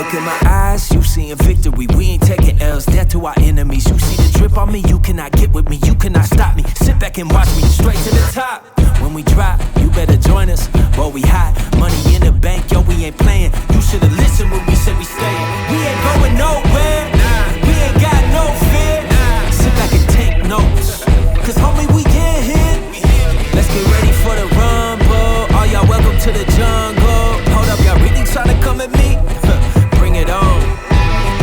Look in my eyes, you seeing victory. We ain't taking L's, death to our enemies. You see the drip on me, you cannot get with me, you cannot stop me. Sit back and watch me, straight to the top. When we drop, you better join us. Boy, we hot, money in the bank, yo, we ain't playing. You should've listened when we said we staying. We ain't going nowhere, we ain't got no fear. Sit back and take notes, cause homie, we in here. Let's get ready for the rumble. All y'all welcome to the jungle. Hold up, y'all really tryna come at me? Bring it on.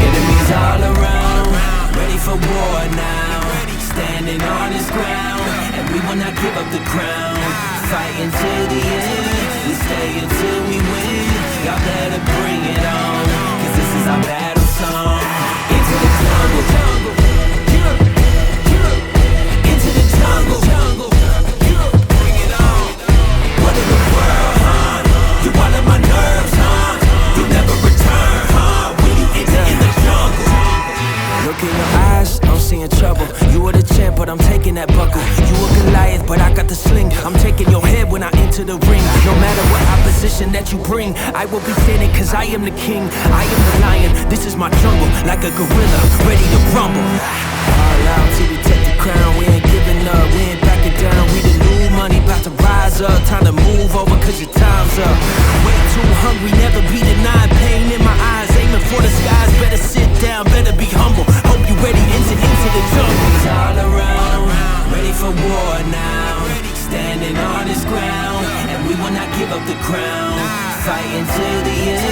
Enemies all around, ready for war now. Standing on his ground, and we will not give up the crown. Fighting till the end, we stay until we win. Y'all better bring it on, cause this is our battle song. Into the jungle, into the jungle, bring it on. What in the world, huh? You all in my nerves, huh? You never return, huh? When you enter in the jungle. Look in your eyes, I'm seeing trouble. You were the champ, but I'm taking that buckle. You a Goliath, but I got the sling. I'm taking your head when I enter the ring. No matter what opposition that you bring, I will be standing cause I am the king. I am the lion, this is my jungle. Like a gorilla, ready to rumble. All out till we take the crown. We ain't giving up, we ain't backing down. We the new money, about to rise up. Time to move over cause your time's up. Way too hungry, never be denied. Pain in my eyes, aiming for the skies. Better sit down, better be humble. Hope you ready, into the jungle. It's all around, ready for war now. Standing on his ground, and we will not give up the crown. Fighting till the end,